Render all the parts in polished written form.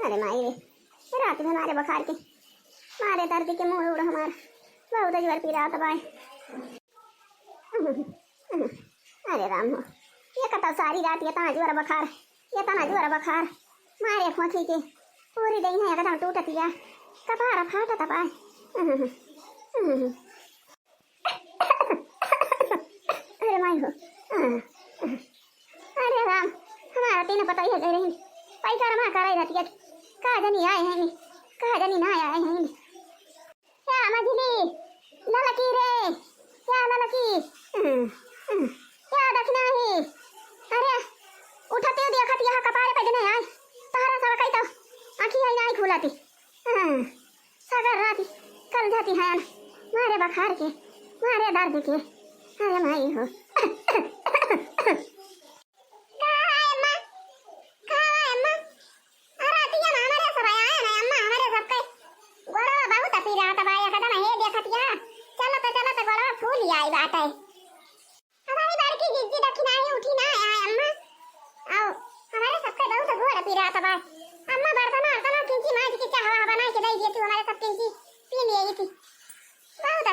अरे माई रे रात में हमारे बुखार के मारे दर्द के मुंह उड़ हमार बहुत जोर पी रहा था भाई। अरे राम हो ये कता सारी रात ये तना जोर बुखार ये तना जोर बुखार मारे खोखी के पूरी दिन है कदम टूटती है कपारा फाटा था भाई। अरे माई हो अरे राम हमारा तीन पता ही है गए रही पैसा रमा कराई रहती है कहा जनी आए हैं कहा जनी ना आए हैं क्या मझली ललकी रे क्या ललकी क्या दखना है। अरे उठते हो देखा यहाँ कपारे पे नहीं आए तारा सब कही तो आँखी आई नहीं खुलाती सगर राती कल जाती है मारे बुखार के मारे दर्द के। अरे माई हो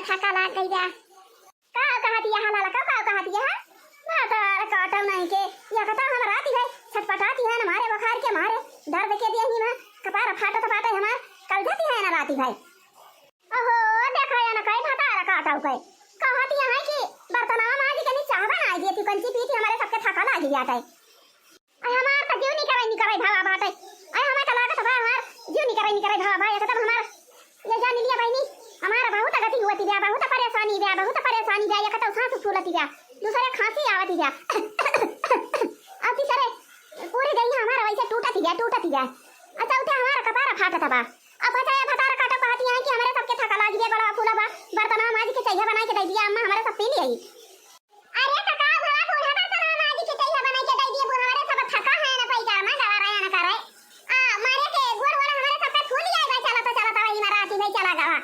थका लाग गई जा का कहा दिया हला का कहा दिया ना तो काटो नहीं के या कथा हम राती है छटपटाती है ना मारे बुखार के मारे दर्द के दिए ही ना कपार फाटो तो फाटे हमार कल जाती है ना राती भाई। ओहो देखा या ना कई भाता काटाऊ कई कहती है कि बर्तनवा माजी के नी चाह बना दिए तू कंची पीती हमारे सबके थका लाग जाता है आई हमार तो जीव नहीं करे धावा बाटे आई हमार तो लागत बा हमार जीव नहीं करे धावा भाई एकदम हमार ये जान लिया भाई नी हमारा बहुत गति हुआ थी बहुत परेशानी ये कतो सांस फूलती जा दूसरे खांसी आवती जा अब तीसरे पूरी गई हमारा वैसे टूटती जा अच्छा उठे हमारा कपारा फाटता बा अब बचाया भतारा काटो कहती है कि हमारे सबके थका लाग गया गला फूला बा बर्तन माज के चाहिए बना के दे दिया अम्मा हमारे सब पी ली। अरे काका भला बूढ़ा बर्तन माज के चाहिए बना के दे दिए हमारे सब थका है ना पैसा ना गवा रहा ना करे आ मारे के गोड़ गोड़ हमारे सब पे फूल जाए चला वही मराठी भाई चला गवा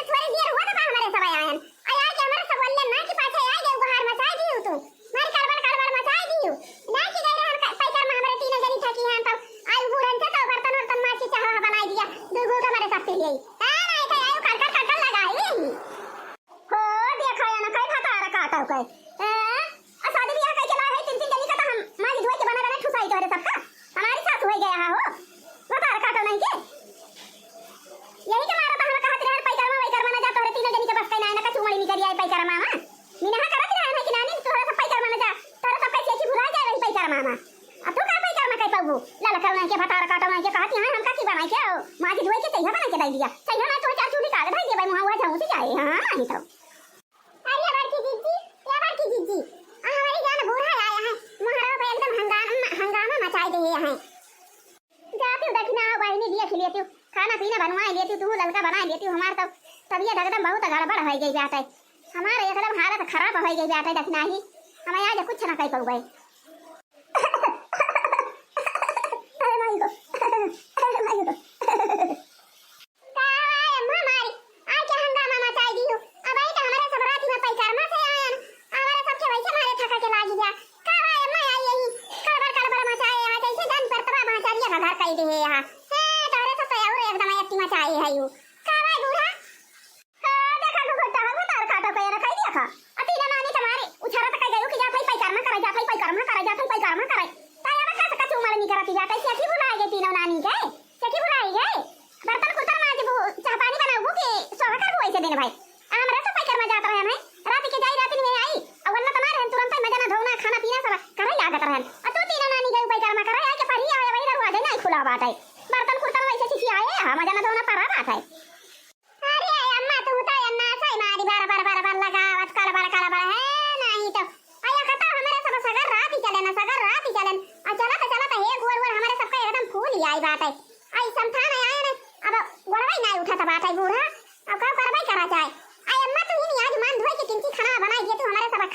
थोड़ी देर हुआ था हमारे सब आयन आया कि हमारे सब वल्ले ना कि पाछे आ गए बाहर मचा दियो तू मार करबड़ मचा दियो ना कि गए हम पैसा में हमारे तीन जनी थकी हैं तब आई बुढ़न से तो बर्तन मार के चाह बना दिया दो घूट हमारे सब पी गई नहीं तो आयो कर लगाई हो देखा या ना कई खाता काटा कई आ शादी ब्याह कई चला है तीन जनी का हम मारी धोई के बना ठुसाई तोरे सबका हमारी साथ हो गया हो बता काटो नहीं के यही के मारा हम कहत रहे पैसा में वही करवाना जा तोरे तीन जनी के बस कई ना का चुमड़ी निकल आई पैसा मामा मीना करत रहे ना कि नानी तोरे सब पैसा माना जा तोरे सब कैसे की भुला जाए वही पैसा मामा अब तू का पैसा में कई पाबू लाल करना के भतार काटो नहीं के कहती है हम का की बनाई के माजी धोई के चाहिए बना के दे दिया चाहिए ना तो चार चूड़ी काट भाई दे भाई मुंह हुआ जाऊं से जाए हां नहीं तो अरे बाकी जीजी हमारी जान बूढ़ा आया है मुहरा पे एकदम हंगामा मचाई दे है जाती दक्षिणा बहनी देख लेती खाना पीना बनवा लेती तू लड़का बना लेती हमार तो तबीयत एकदम बहुत गड़बड़ हो गई जाता है हमारे एकदम हालत खराब हो गई जाता है दक्षिणा ही हमें आज कुछ ना कह पाऊ गए।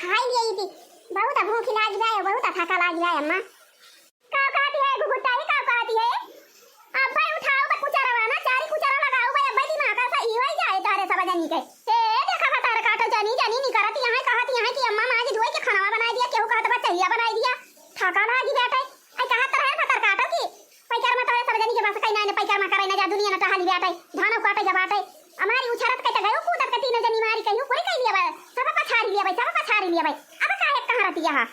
बहुत भूख लाग जाए बहुत थका लाग जाए अम्मा का कहती है गुगुटाई का कहती है अब भाई उठाओ बा कुचारा वाला चारी कुचारा लगाओ भाई अब बैठी मां का सा ई होई जाए तारे सब जानी के ए देखा बता रे काटो जानी जानी नहीं करती यहां कहती है कि अम्मा मां जी धोई के खाना बना दिया केहू कहत बा चाहिए बना दिया थका लागी बैठे आई कहत आटे धान काटे जब आटे हमारी उछरत के गयो कूदत के तीनों जनी मारी कहियो कोई कह लिया भाई सब पछाड़ी लिया भाई सब पछाड़ी लिया भाई अब काहे कहां रहती है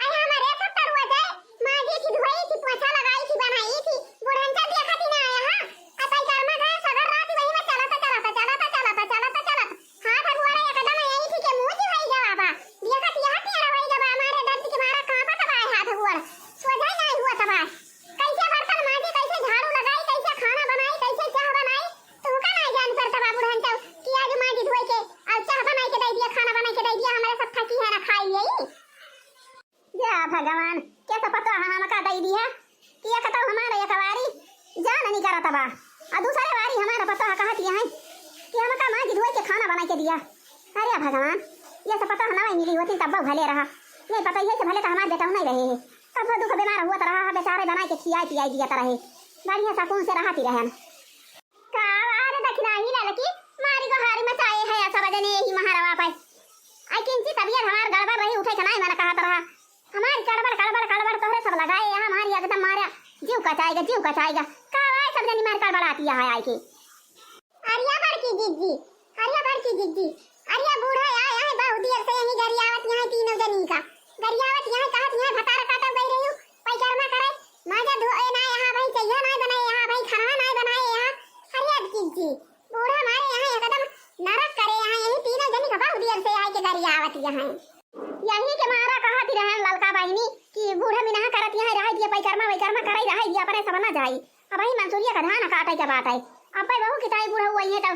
अरे हमारे सब तरुआ जाए मां जी की धोई थी पोछा लगाई थी बनाई थी बुढ़न चा देखा थी ना आया हां अतई कर्मा गए सगर रात वही में चलता हाथ अगुआड़ा एकदम यही थी के मुंह जी भाई जवाबा देखा थी हाथ तेरा भाई जवाब हमारे दर्द के मारा कहां पर तबाह हाथ अगुआड़ा सोझा नहीं हुआ तबाह कैसे बर्तन मांजे कैसे झाड़ू लगाई कैसे खाना बनाई कैसे चाह बनाई तुमका नहीं जान पर तबाह बुढ़न चा कि आज मां जी धोई के और चाह बनाई के दे दिया खाना बनाई के दे दिया हमारे सब थकी है ना खाई यही या भगवान कैसा पता हम का दे दिया कि एक तो हमारे एक वारी जान नहीं करा तबा और दूसरे वारी हमारा पता कहा दिया है कि हम का मां की धोई के खाना बना के दिया अरे भगवान ये सब पता हमारा मिली होती तब भले रहा नहीं पता ये से भले तो हमारे बेटा नहीं रहे तब दुख बीमार हुआ तो रहा बेचारे बना के खियाई पियाई दिया रहे बढ़िया सुकून से रहती रहे का अरे दक्षिणा ही लड़की मारी को हारी मचाए है सब जने ही महारावा पाई आई किंची तबीयत हमार गड़बड़ रही उठे के नहीं मैंने कहा रहा हमारी कड़बड़ तोहरे सब लगाए यहाँ हमारी एकदम मारा जीव कचाएगा का सब जनी मार कड़बड़ आती है आई की अरिया बड़की जिज्जी अरिया बूढ़ा आया है बहुत देर से यही गरियावत यहाँ तीनों जनी का गरियावत यहाँ कहत यहाँ भतार काटा गई रही हूँ पैकर्मा करे माजा धोए ना यहाँ भाई चाहिए ना बनाए यहाँ भाई खाना ना बनाए यहाँ अरिया जिज्जी बूढ़ा मारे यहाँ एकदम नरक करे यहाँ यही तीनों जनी का बहुत देर से आए के गरियावत यहाँ यही के मारा कहा थी रहन ललका बहिनी कि बूढ़ा बिना करत यहाँ रह दिया पैकर्मा कराई रह दिया अपने सब ना जाई अब ही मंसूरिया का धान काटे के बात है अब भाई बहू किताई बूढ़ा हुआ है तो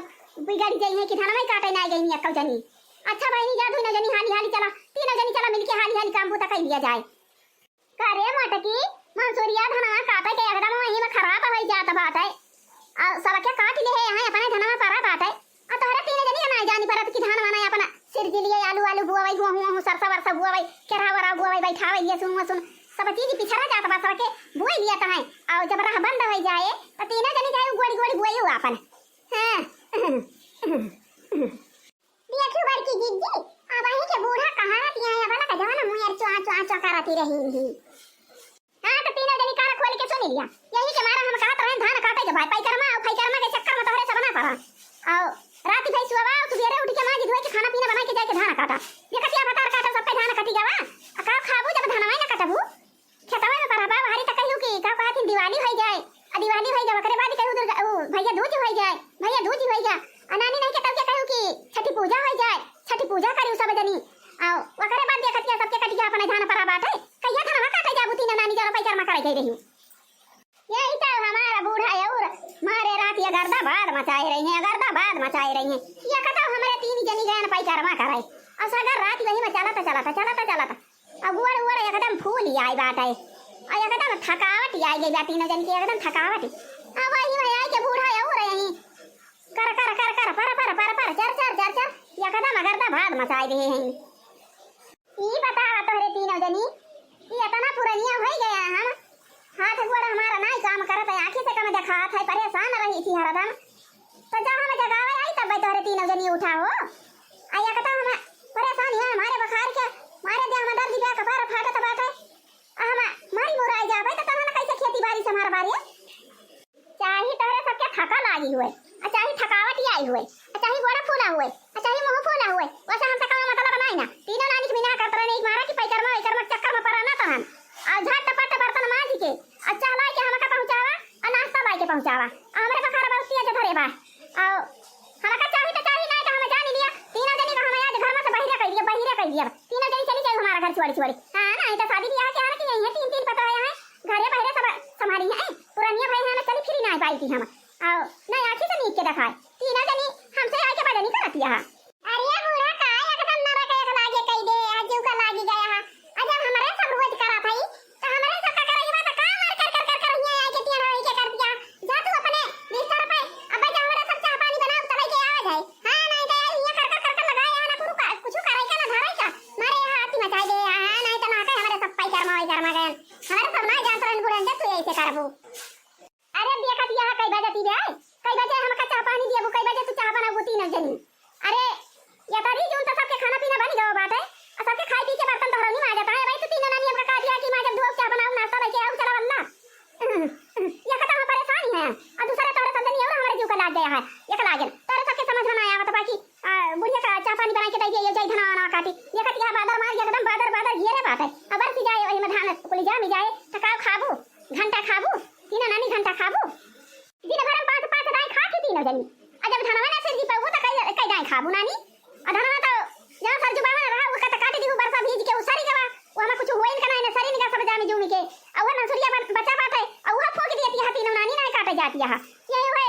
बिगड़ी गई है कि धान में काटे ना गई अक्कल जनी अच्छा बहनी जा दुनो जनी हाली चला तीनों जनी चला मिलके हाली काम पूता कर लिया जाए करे मटकी मंसूरिया धनवा काटे के एकदम वही में खराब हो जाता बात है और सब के काट ले यहाँ अपने धनवा परा बात है और तोहरे तीनों जनी ना जानी परत कि धान बनाए अपना सिर जिलिए आलू बुआई गेहूं सरसा वरसा बुआई केरा वरा बुआई बैठावे ये सुन सब चीज पिछड़ा जाता बा सबके बुआई लिया है और जब रह बंद हो जाए तो तीनों जनी जाए गोड़ी बुआई हो अपन हां देखियो बड़की जिज्जी अब वही के बूढ़ा कहां रहती है वाला का जवाना मुंह यार चुआ करती रही हां तो तीनों जनी कान खोल के सुन लिया यही के मारा हम कहत रहे धान काटे के भाई पैकर्मा के चक्कर में तोहरे सब ना पड़ा और रात भाई सुबह सुबेरे उठ के मां जी धोई के खाना पीना बना के जाके धान काटा देखतिया भतार काटा सब पे धान कटी जावा का खाबू जब धानवा ना काटबू खेतवा में परबा भारी त कहियो कि का कहत दिवाली हो जाए आ दिवाली हो जाए करे बाद कहियो भैया दूज हो जाए अनानी नहीं के तब के कहियो कि छठी पूजा हो जाए छठी पूजा करियो सब जनी आ ओकरे बाद देखतिया सबके कटिया अपने धान परा बाटे कहिया धानवा काटे जाबू तीन नानी जरा पैकर्मा करे गई रही यही तो हमारा बूढ़ा और मारे रात ये गर्दा बाद मचाए रही हैं ये कथा हमारे तीन जनी गए पैकर्मा कराई और सगर रात वही में चलता अब उड़ एकदम फूल ही आई बात है और एकदम थकावट ही आई गई तीनों जन की एकदम थकावट अब वही में आई के बूढ़ा और यही कर चर एकदम गर्दा बाद मचाए रहे हैं ई बता तोहरे तीनों जनी ये इतना पुरानिया हो गया हम हाथ गोड़ हमारा नहीं काम करत है आंखें से कम दिखात है परेशान रही थी हरदम तो जब हम जगावे आई तब तोहरे तीनों जनी उठा हो आया कता हम परेशान है हमारे बुखार के मारे दे हम दर्द दिया कपार फाटत बात है हम मारी मुराई जावे तो तहन कैसे खेती बाड़ी से हमार बारी चाही तोहरे सबके थका लागी हुए चाही थकावट ही आई हुए चाही गोड़ा फूला हुए चाही मुंह फूला हुए वैसे हम तक मतलब नहीं ना तीनों नानी बिना करत रहे एक मारा की पैकर्मा चक्कर में पड़ा ना तहन और झट पट बर्तन मांज के अच्छा लाई के हमका पहुंचावा और नाश्ता लाई के पहुंचावा हमरे बखार बस्तिया जे धरे बा और हमका चाही तो चाही नहीं तो हम जान लिया तीनों जनी का हम आज घर में से बहिरे कर दिया तीनों जनी चली गई हमारा घर छोड़ी हां नहीं तो शादी ब्याह के आने की नहीं है तीन पता है घरे बहिरे सब संभाली है पुरानिया भाई हमें चली फिर नहीं पाई थी हम और नहीं आखी से नीच के दिखाए तीनों जनी हमसे आके बड़ा नहीं करती है अरे बूढ़ा का एकदम नरक एक लागे कई दे आजू का लागी गया है अजब हमारे सब रोज करा भाई तो हमारे सब का कराई बात का मार कर ये आके तीन रही के कर दिया जा तू अपने बिस्तर पे अब जा हमारा सब चाय पानी बनाओ तब के आ जाए हां नहीं तो ये कर लगाया ना कुछ कराई का ना धराई का मारे यहां हाथी मचाई दे हां नहीं तो ना के हमारे सब पैकर्मा गए हमारे सब ना जानत रहन बुढ़न जा तू ऐसे करबू अरे देखा दिया कई बजे ती जाए कई बजे हम का चाय पानी दिए कई बजे तू चाय बनाबू तीन जनी अरे ये तारी जून तो सबके खाना पीना बन गया बात है और सबके खाई पी के बर्तन धरनी में आ जाता है भाई तो तीनों नानी अपना कहा दिया कि मां जब धोख चाय बनाऊं नाश्ता लेके आऊं चला वल्ला ये कथा हम परेशान है और दूसरा तोरे सब जनी और जामी जाए तो का खाबू घंटा खाबू तीन नानी घंटा खाबू दिन भर में पांच पांच दाई खा के तीन जनी आ जब धनवा ना सिर जी पाबू तो कई दाई खाबू नानी आ धनवा तो जहां सर जुबावा ना रहा वो कट काट दी बरसा भीज के उसारी के वो हमें कुछ होइन का नहीं सरी निका सब जामी जूमी के और ना सूर्या बचा बात है और वो फोक दिया तीन तीन नानी ना काटे जाती है यही है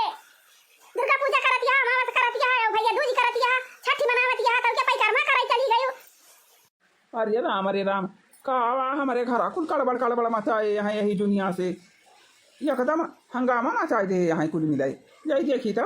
दुर्गा पूजा करती है अमावस करती है और भैया दूज करती है छठी मनावती है तो क्या परिक्रमा कराई चली गई। अरे राम का हमारे घर कुल कड़बड़ मचाए यहाँ यही दुनिया से एकदम हंगामा मचाए दे यहाँ कुल मिलाई यही देखी तो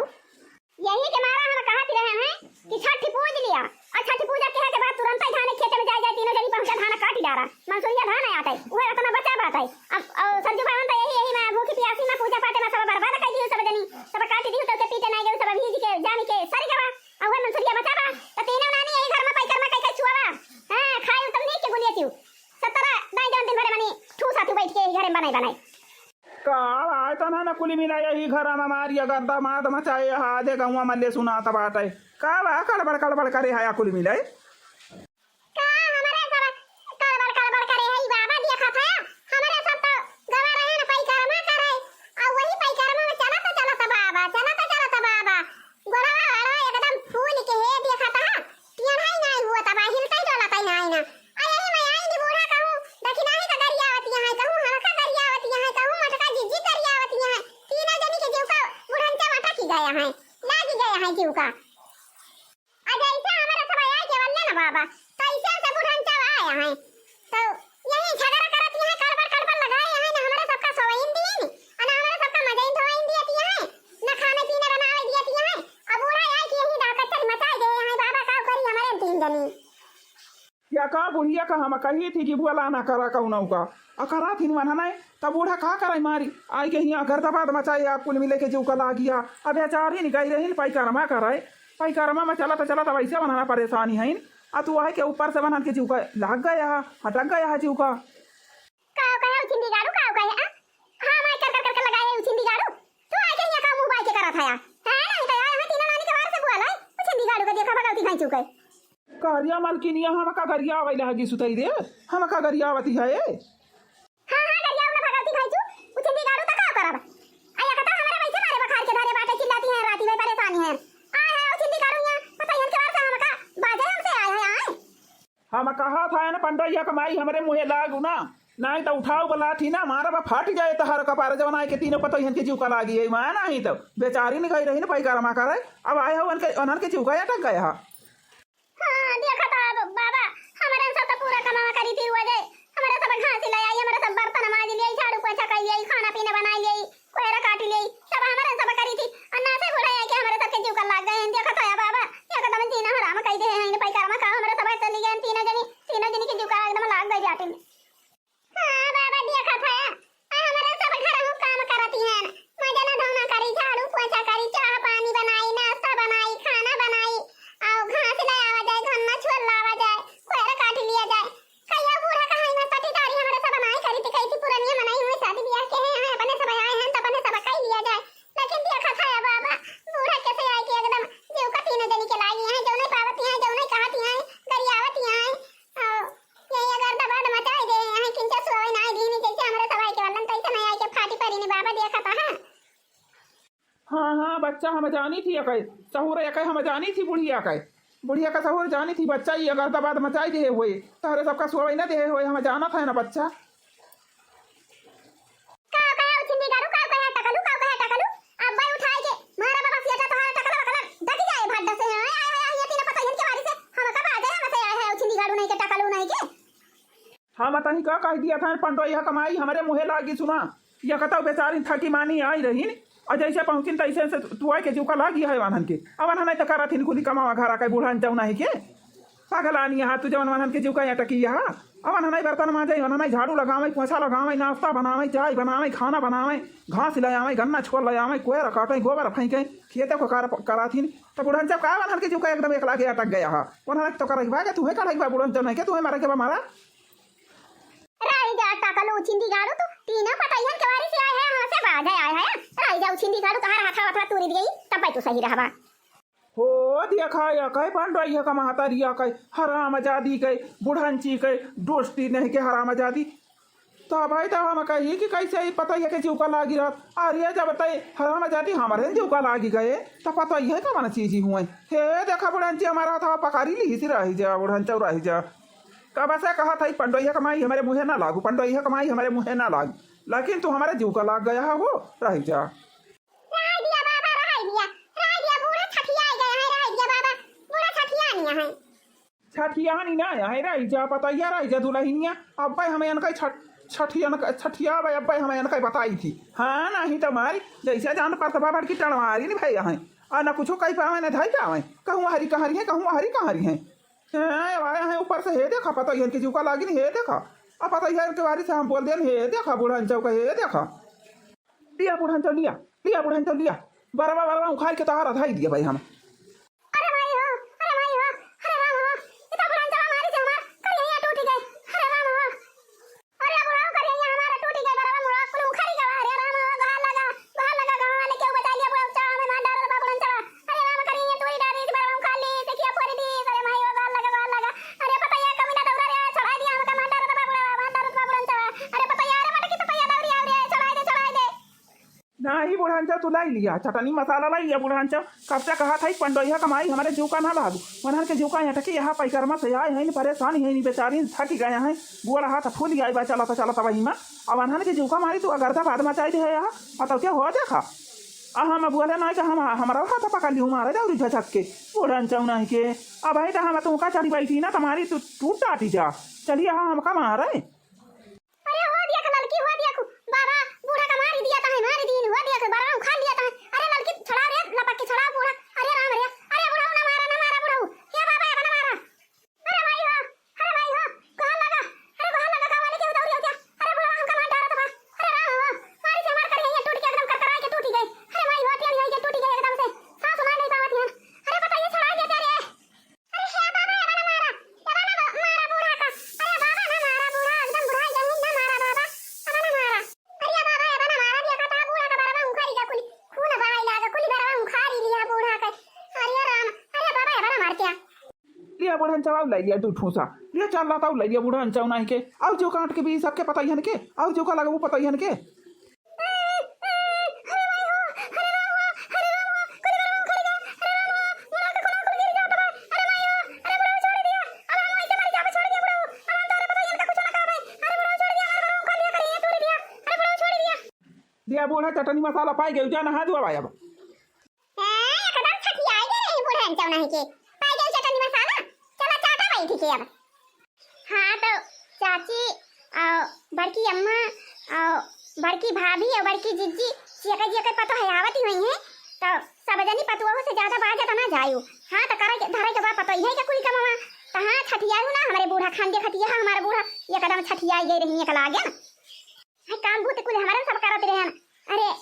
यही के मारा हम कहते रहे हैं कि छठी पूज लिया और छठी पूजा के बाद तुरंत ही धान खेत में जाए तीनों जनी पहुंचा धान काट डारा मंसूरिया धान आता है वो इतना बचा बात है अब सरजू बावन तो यही मैं भूखी प्यासी में पूजा पाठ में सब बर्बाद कर दी सब जनी सब काट दी तो पीछे नहीं गई सब भीज के जानी के सरी के और वो मंसूरिया बचा बा तो तीनों नानी यही घर में परिक्रमा कई छुआवा हां खाई तुम नहीं के गुलिया थी 17 दाई दिन भर मनी ठूसा तू बैठ के घर में बनाई का आयता ना कुली मिला यही घर में मारिया गंदा माद मचाए आधे गाँव मल्ले सुना तब आटे का कड़बड़ करे हाया कुली मिलाई का हमारे सब कड़बड़ करे है बाबा देखा था हमारे सब तो गवा रहे ना परिक्रमा करे और वही परिक्रमा में चला बाबा गोरा वाला एकदम फूल के है देखा था ये नहीं हुआ था हिलता ही डोला था नहीं ना अरे मैं आई नहीं बूढ़ा कहूं दक्षिणा ही का गरियावती है कहूं हरका गरियावती है कहूं मटका जिज्जी गरियावती है तीनों जनी के जीव का बुढ़ंचा वाटा की गया है लागी गया है जीव का अजय से हमारे सब आया के वल्ले ना बाबा तो इसे से बुढ़ंचा आया है तो यही झगड़ा करती है कड़बड़ लगाए है ना हमारे सबका सवाइन दी है ना हमारे सबका मजाइन धवाइन दियती है ना खाने पीने बनावे दियती है अब बुढ़ा आया कि यही डाकचर मचाई गए हैं बाबा का करी हमारे तीन जनी या का बुढ़िया का हम कही थी कि बुआ ना करा कहूँ का अकरा थी मना नहीं तब बूढ़ा का कराई मारी आई के यहाँ घर दबाद मचाई आप कुल मिले के जीव का ला गया अब बेचारी निकाई रही पैकारमा कराए पैकारमा में चला तो वैसे बनाना परेशानी है आ तू आए के ऊपर से बना के जीव का लाग गया हटक गया जीव का उछिंदी गाड़ू हां मैं कर लगाए उछिंदी गाड़ू तू आए के यहाँ का मुंह बाई के करा था है नहीं तो आए तीनों नानी के बाहर से बुआ लाई उछिंदी गाड़ू का देखा भगवती भाई चुके करिया मालकिनिया हम का गरिया आवे लगी सुतई दे हम का गरियावती है हां गरिया ना भगवती भाई चु उछिंदी गाड़ू तो का करब आया कता हमारे वैसे मारे बखार के धारे बाटे चिल्लाती है राती में परेशानी है आए है उछिंदी गाड़ू यहाँ पता है के बार से हम का बाजे हमसे आए हैं हम कहा था ना पंडैया कमाई हमरे मुहे लागू ना नहीं तो उठाओ बला थी ना मारा फाट जाए तो हर कपार जब आए के तीनों पता के जीव का लागी है मैं नहीं तो बेचारी निकाई रही ना पैकारमा करे अब आए हो अनहर के जीव का अटक गया हां देखा तो बाबा हमारे सब तो पूरा कमावा करी थी रोज हमारे सब घास ले आई हमारे सब बर्तन माज लिए झाड़ू पोछा कर लिए खाना पीना बना लिए कोयरा काट लिए सब हमारे सब करी थी अन्ना से बुढ़ा है कि हमारे सब के जीव का लाग गए देखा तो बाबा एकदम जीना हराम कह दे हैं पैकारमा का हमारे सब चली गए तीनों जनी के जीव का एकदम लाग गए जाटे में हां बाबा देखा था हमारे सब घर हम काम करती हैं मजा ना धोना करी झाड़ू पोछा करी चाह पानी बनाई नाश्ता बनाई खाना बनाई और घास ले आवा जाए घर में छोल लावा जाए कोयरा काट लिया जाए कहिया बूढ़ा कहां में पटीदारी हमारे सब बनाई करी थी कई थी पुरानी मनाई हुई शादी ब्याह के हैं अपने सब आए हैं तो अपने सब कई लिया जाए लेकिन देखा था बाबा बूढ़ा कैसे आए कि एकदम जीव का तीनों जनी के लागी हैं जो नहीं पावती हैं जो नहीं कहती हैं गरियावती हैं ये अगर दबाड़ मचाई दे हैं किंचा सोई ना दीनी जैसे हमारे सब आए के वलन तो ऐसे नहीं आए के फाटी परी ने बाबा देखा था हाँ बच्चा हम जानी थी अकई सहूर अकई हम जानी थी बुढ़िया का सहूर जानी थी बच्चा ही अगर दबाद मचाई दे हुए तहरे सबका सोई ना दे हुए हमें जाना था ना बच्चा हम तही का कह दिया था पंडोइया कमाई हमारे मुहे लागी सुना या कता बेचारी थकी मानी आई रही और जैसे पहुंचिन तैसे से तू आए के जीवका लागी है वाहन के अब नहीं तो करा थी खुली कमावा घर आके बूढ़ा जाऊ नहीं के पागल आनी यहाँ तू जवन वाहन के जीवका यहाँ टकी यहाँ अब नहीं बर्तन माजे नहीं झाड़ू लगावे पोछा लगावे नाश्ता बनावे चाय बनावे खाना बनावे घास ले आवे गन्ना छोल ले आवे कोयरा काटे गोबर फेंके खेते को करा थी तो बूढ़ा जब का वाहन के जीवका एकदम एक लागे अटक गया है वहाँ तो कर तू है का बूढ़ा जब नहीं के तू मारे के मारा राइजा टकलो छिंदी गाड़ू तो तीनों पताइहन के वारी से आए हैं हां से बाजे आए हैं राइजा छिंदी गाड़ू तहार हाथा तूरी गई तब तो सही रहबा हो देखा या कई पंडोइया का महतारिया कई हराम आजादी कई बुढ़ांची कई दोस्ती नहीं के हराम आजादी तो भाई तो हम कही कि कैसे ही पता है कि जीवका लागी रात अरे जब बताए हराम जाती हमारे जीवका लागी गए तो पता ही है का मन चीज ही हुए हे देखा बुढ़ांची हमारा था पकारी ली ही रही जा बुढ़ांचा रही जा कब ऐसा कहा था पंडोइया कमाई हमारे मुँहे ना लागू पंडोइया कमाई हमारे मुँहे ना लाग लेकिन तू हमारे जीव का लाग गया हो रही जा छठिया नहीं ना है रही जा पताइया रही जा दुल्हनिया अब भाई हमें अनका छठिया भाई अब भाई हमें अनका बताई थी हाँ नहीं तुम्हारी जैसे जान पर तबा भर की टड़वारी नहीं भाई यहाँ और ना कुछ कहीं पावे न धाई पावे कहूँ हरी कहारी है कहूँ हरी कहारी है आया है ऊपर से हे देखा पता ही जीव का लागी नहीं हे देखा अब पता ही के बारी से हम बोल दे हे देखा बुढ़ान चौ का हे देखा लिया बुढ़ान चौ लिया बराबर उखाड़ के तहारा धाई दिया भाई हम नहीं बुढ़ांचा तू लाई लिया चटनी मसाला लाई लिया बुढ़ांचा कब से कहा था पंडोइया कमाई हमारे जीव का ना लागू मनहर के जीव का यहाँ टके यहाँ पैकरमा से आए हैं परेशान है नहीं बेचारी थक गए हैं गोड़ हाथ फूल गया बा चला वही में अब अनहर के जीव का मारी तू अगर बाद मचाई दे यहाँ पता क्या हो देखा हम बोले ना कि हम हमारा हाथ पका ली मारे दौरी झक के बुढ़ांचा नहीं के अब भाई तो हम तुम का चली बैठी ना तुम्हारी तू टूट टाटी जा चलिए हाँ हम का मारे लिया बुढ़ान चाव लै लिया 2 ठूसा लिया 4 लाता लै लिया बुढ़ान चाव नहीं के आउ जो काट के भी सबके पता ही के आउ जो का लगबू पता ही के दिया बूढ़ा चटनी मसाला पाई गए जाना हाथ दुआ अब अब हाँ तो चाची और बड़की अम्मा और बड़की भाभी और बड़की जिज्जी जी पता है आवत ही नहीं है तो सब जनी पतुआ से ज्यादा बाजा तो ना जायू हाँ तो करे धरे के बाद पता ही है कि कुल का मामा तो हाँ छठियाऊ ना हमारे बूढ़ा खान दे खटिया हमारा बूढ़ा ये कदम छठियाई गई रही है कल आ गया ना काम भूत कुल हमारे सब करते रहे अरे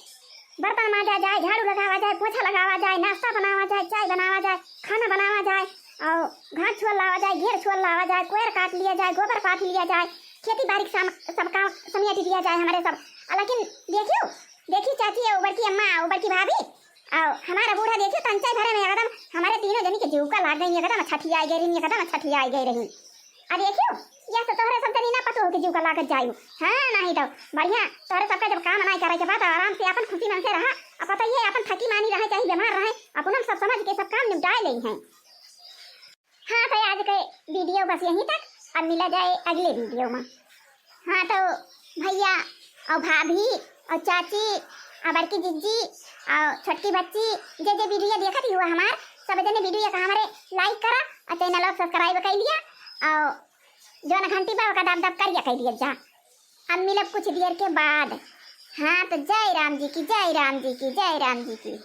बर्तन मांजा जाए झाड़ू लगावा जाए पोछा लगावा जाए नाश्ता बनावा जाए चाय बनावा जाए खाना बनावा जाए और घास छुअल लावा जाए घेर छुअल लावा जाए कोयर काट लिया जाए गोबर काट लिया जाए खेती बाड़ी सब काम समेट दिया जाए हमारे सब लेकिन देखियो चाची और बड़की अम्मा और बड़की भाभी और हमारा बूढ़ा देखियो तंचाई भरे में एकदम हमारे तीनों जनी के जीव का लाग गई एकदम छठियाई गई रही एकदम छठियाई गई रही अरे देखियो या तो तोहरे सब जनी ना पतो हो के जीव का लागत जायू हाँ नहीं तो बढ़िया तोहरे सबका जब काम नहीं करे के बाद आराम से अपन खुशी मन से रहा अब पता ही है अपन थकी मानी रहे चाहे बीमार रहे अपन सब समझ के सब काम निपटाए ले हैं हाँ तो आज के वीडियो बस यहीं तक अब मिला जाए अगले वीडियो में हाँ तो भैया और भाभी और चाची और बड़की जिज्जी और छोटकी बच्ची जे वीडियो देखा थी हुआ हमार सब जने वीडियो का हमारे लाइक करा और चैनल और सब्सक्राइब कर लिया और जो ना घंटी पर का दब करिए कह दिया जा अब मिलब कुछ देर के बाद हाँ तो जय राम जी की जय राम जी की जय राम जी की।